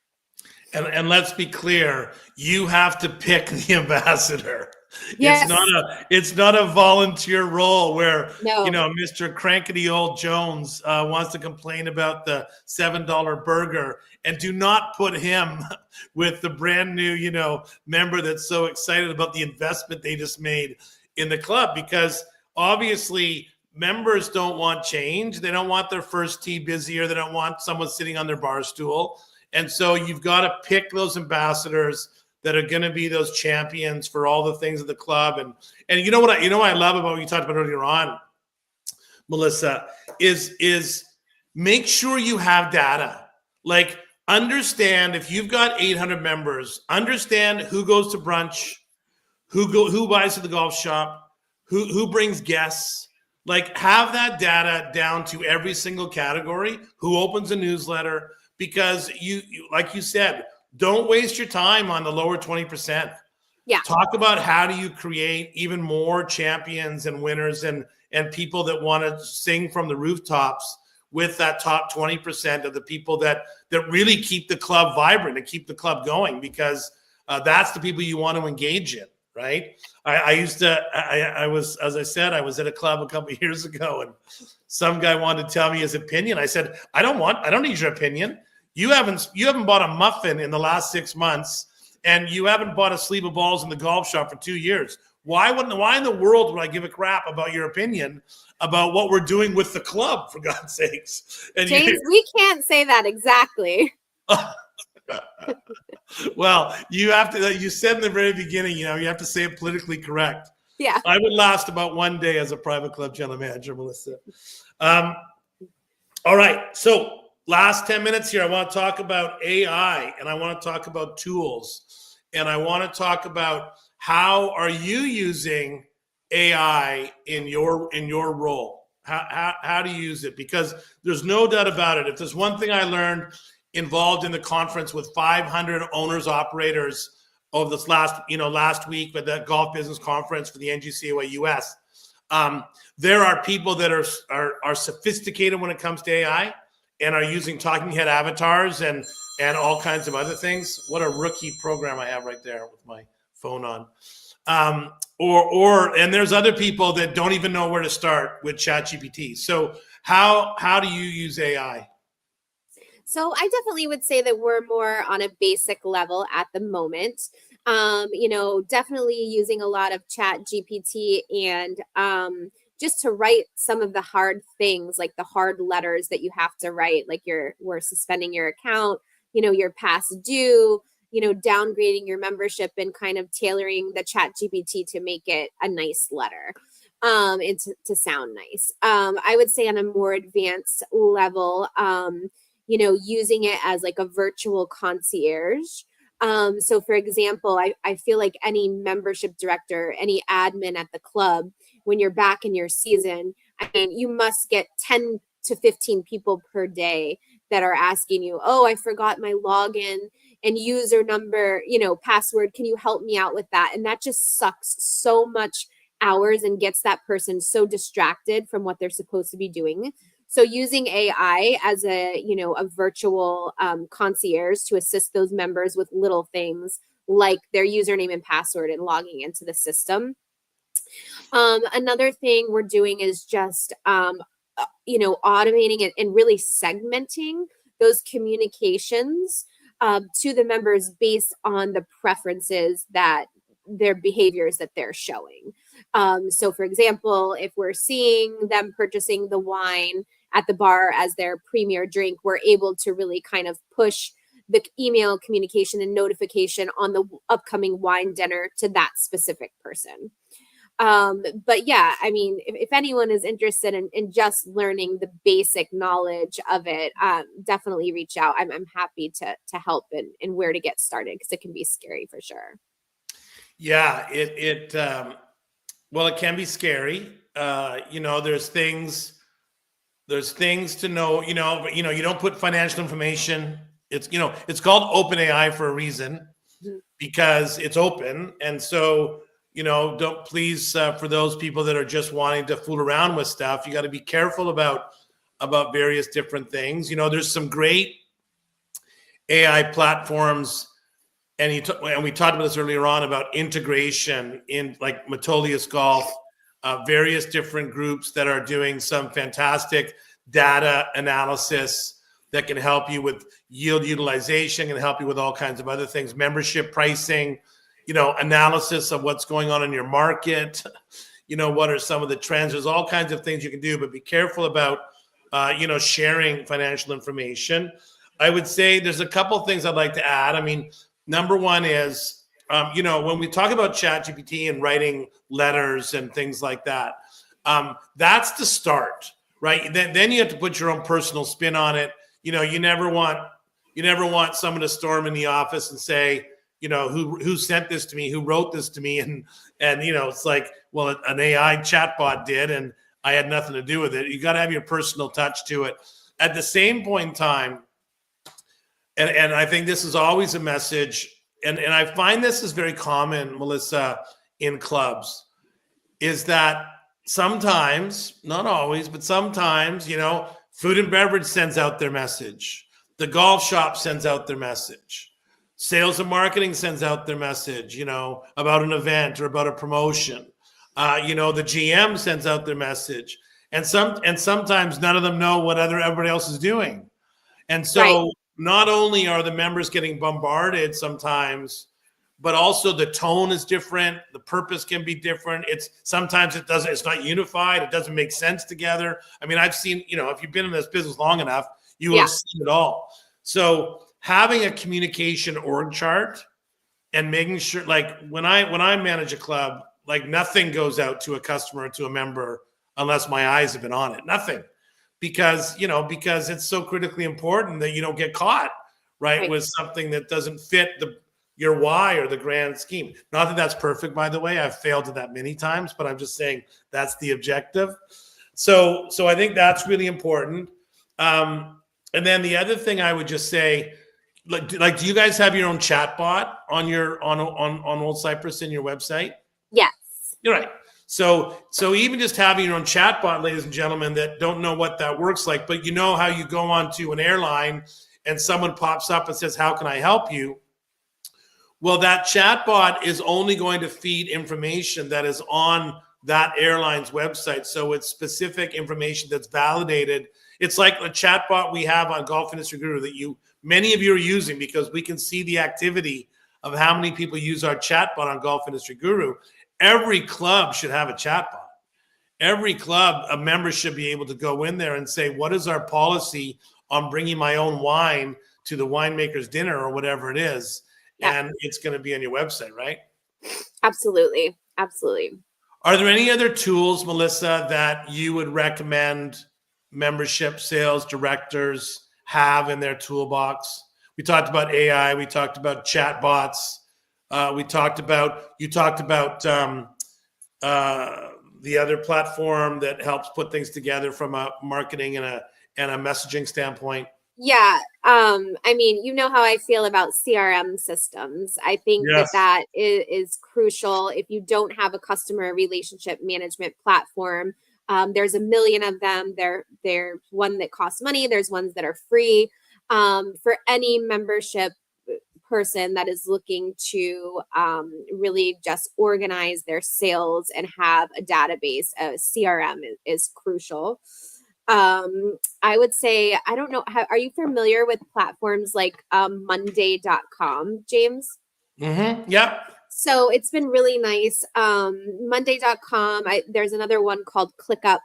And let's be clear, you have to pick the ambassador. Yes. It's not a volunteer role where, No. Mr. Crankety Old Jones wants to complain about the $7 burger, and do not put him with the brand new, member that's so excited about the investment they just made in the club, because obviously members don't want change. They don't want their first tee busier. They don't want someone sitting on their bar stool. And so you've got to pick those ambassadors that are going to be those champions for all the things of the club. And you know what I love about what you talked about earlier on, Melissa, is make sure you have data. Like, understand if you've got 800 members, understand who goes to brunch, who buys at the golf shop, who brings guests. Like, have that data down to every single category, who opens a newsletter, because you like you said, don't waste your time on the lower 20%. Yeah. Talk about how do you create even more champions and winners and people that want to sing from the rooftops with that top 20% of the people that really keep the club vibrant and keep the club going, because that's the people you want to engage in, right? I was, as I said, I was at a club a couple of years ago, and some guy wanted to tell me his opinion. I said, I don't need your opinion. You haven't bought a muffin in the last 6 months, and you haven't bought a sleeve of balls in the golf shop for 2 years. Why in the world would I give a crap about your opinion about what we're doing with the club, for God's sakes? And James, we can't say that exactly. Well, you have to, you said in the very beginning, you have to say it politically correct. Yeah. I would last about one day as a private club general manager, Melissa. All right. So last 10 minutes here, I want to talk about AI, and I want to talk about tools, and I want to talk about how are you using AI in your role? How do you use it? Because there's no doubt about it. If there's one thing I learned involved in the conference with 500 owners operators over this last week with the golf business conference for the NGCOA US, there are people that are sophisticated when it comes to AI and are using talking head avatars and all kinds of other things. What a rookie program I have right there with my phone on. And there's other people that don't even know where to start with ChatGPT. So how do you use AI? So I definitely would say that we're more on a basic level at the moment. Definitely using a lot of ChatGPT and just to write some of the hard things, like the hard letters that you have to write, like we're suspending your account, you're past due, downgrading your membership and kind of tailoring the ChatGPT to make it a nice letter and to sound nice. I would say on a more advanced level, using it as like a virtual concierge. So for example, I feel like any membership director, any admin at the club, when you're back in your season, I mean, you must get 10 to 15 people per day that are asking you, oh, I forgot my login and user number, password. Can you help me out with that? And that just sucks so much hours and gets that person so distracted from what they're supposed to be doing. So using AI as a virtual concierge to assist those members with little things like their username and password and logging into the system. Another thing we're doing is just, automating it and really segmenting those communications to the members based on the preferences that their behaviors that they're showing. So for example, if we're seeing them purchasing the wine at the bar as their premier drink, we're able to really kind of push the email communication and notification on the upcoming wine dinner to that specific person. But yeah, I mean, if anyone is interested in just learning the basic knowledge of it, definitely reach out. I'm happy to help and where to get started, because it can be scary for sure. Yeah, it can be scary. There's things to know, but you don't put financial information. It's called open AI for a reason, because it's open. And so, don't please, for those people that are just wanting to fool around with stuff, you got to be careful about various different things. There's some great AI platforms, and we talked about this earlier on about integration in like Metolius Golf, various different groups that are doing some fantastic data analysis that can help you with yield utilization, can help you with all kinds of other things, membership pricing, analysis of what's going on in your market, what are some of the trends. There's all kinds of things you can do, but be careful about, sharing financial information. I would say there's a couple things I'd like to add. I mean, number one is, when we talk about ChatGPT and writing letters and things like that, that's the start, right? Then you have to put your own personal spin on it. You never want someone to storm in the office and say, who sent this to me, who wrote this to me, and it's like, well, an AI chatbot did, and I had nothing to do with it. You got to have your personal touch to it. At the same point in time, and I think this is always a message, and I find this is very common, Melissa, in clubs, is that sometimes, not always, but sometimes, food and beverage sends out their message. The golf shop sends out their message. Sales and marketing sends out their message, about an event or about a promotion. The GM sends out their message. And sometimes none of them know what everybody else is doing. And so right. Not only are the members getting bombarded sometimes, but also the tone is different. The purpose can be different. It's not unified. It doesn't make sense together. I mean, I've seen, if you've been in this business long enough, you will have seen it all. So having a communication org chart and making sure, like when I manage a club, like nothing goes out to a customer, to a member, unless my eyes have been on it. Nothing, because it's so critically important that you don't get caught right with something that doesn't fit your why or the grand scheme. Not that that's perfect, by the way. I've failed at that many times, but I'm just saying that's the objective. So I think that's really important. And then the other thing I would just say, like, do you guys have your own chat bot on Old Cypress in your website? Yes. You're right. So even just having your own chat bot, ladies and gentlemen, that don't know what that works like, but you know how you go onto an airline and someone pops up and says, "How can I help you?" Well, that chat bot is only going to feed information that is on that airline's website. So it's specific information that's validated. It's like a chat bot we have on Golf Industry Guru that many of you are using, because we can see the activity of how many people use our chat bot on Golf Industry Guru. Every club should have a chat bot. Every club, a member should be able to go in there and say, what is our policy on bringing my own wine to the winemaker's dinner or whatever it is? Yeah. And it's going to be on your website, right? Absolutely. Absolutely. Are there any other tools, Melissa, that you would recommend membership sales directors have in their toolbox? We talked about AI. We talked about chat bots. You talked about the other platform that helps put things together from a marketing and a messaging standpoint. Yeah. I mean, you know how I feel about CRM systems. I think that is crucial. If you don't have a customer relationship management platform, there's a million of them. There's one that costs money. There's ones that are free. For any membership person that is looking to really just organize their sales and have a database, CRM is crucial. I would say, I don't know, are you familiar with platforms like Monday.com, James? Mm-hmm. Yep. So it's been really nice. Monday.com, there's another one called ClickUp.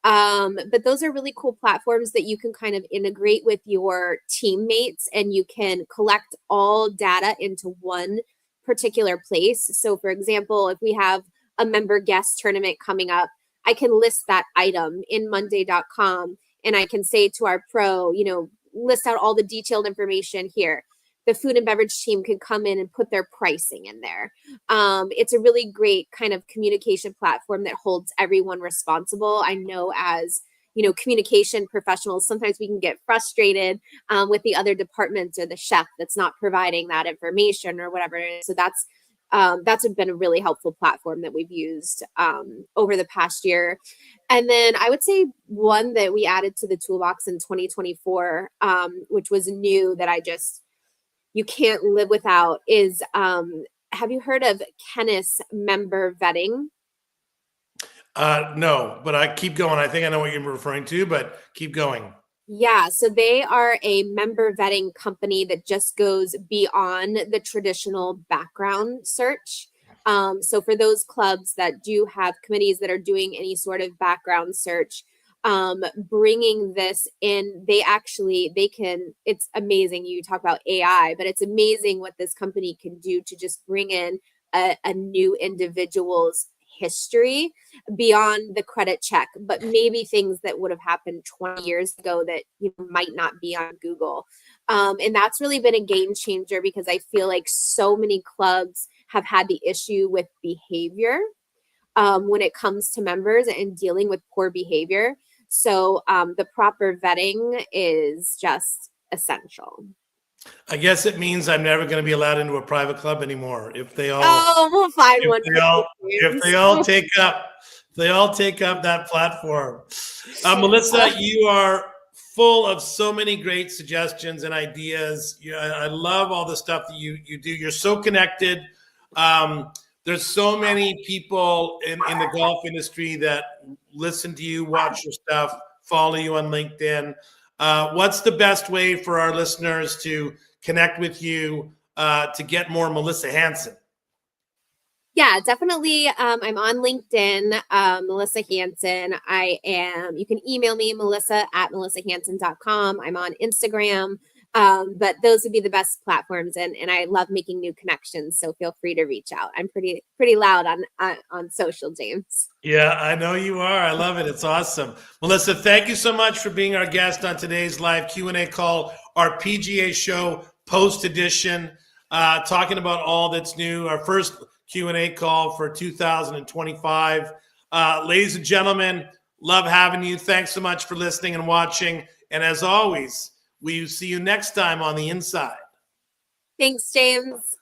But those are really cool platforms that you can kind of integrate with your teammates, and you can collect all data into one particular place. So for example, if we have a member guest tournament coming up, I can list that item in Monday.com, and I can say to our pro, list out all the detailed information here. The food and beverage team can come in and put their pricing in there. It's a really great kind of communication platform that holds everyone responsible. I know as, communication professionals, sometimes we can get frustrated with the other departments or the chef that's not providing that information or whatever it is. So that's been a really helpful platform that we've used over the past year. And then I would say one that we added to the toolbox in 2024, which was new that you can't live without, is have you heard of Kennis member vetting? No, but I keep going. I think I know what you're referring to, but keep going. Yeah, so they are a member vetting company that just goes beyond the traditional background search. So for those clubs that do have committees that are doing any sort of background search, bringing this in, it's amazing. You talk about AI, but it's amazing what this company can do to just bring in a new individual's history beyond the credit check, but maybe things that would have happened 20 years ago that might not be on Google. And that's really been a game changer, because I feel like so many clubs have had the issue with behavior when it comes to members and dealing with poor behavior. So the proper vetting is just essential. I guess it means I'm never going to be allowed into a private club anymore if they all. Oh, we'll find one. If they all take up that platform. Melissa, you are full of so many great suggestions and ideas. I love all the stuff that you do. You're so connected. There's so many people in the golf industry that listen to you, watch your stuff, follow you on LinkedIn. What's the best way for our listeners to connect with you to get more Melissa Hansen? Yeah, definitely. I'm on LinkedIn, Melissa Hansen. You can email me, melissa@melissahansen.com. I'm on Instagram, But those would be the best platforms, and I love making new connections. So feel free to reach out. I'm pretty loud on social, James. Yeah, I know you are. I love it. It's awesome. Melissa, thank you so much for being our guest on today's live Q&A call, our PGA show post edition, talking about all that's new, our first Q&A call for 2025. Ladies and gentlemen, love having you. Thanks so much for listening and watching. And as always, we see you next time on The Inside. Thanks, James.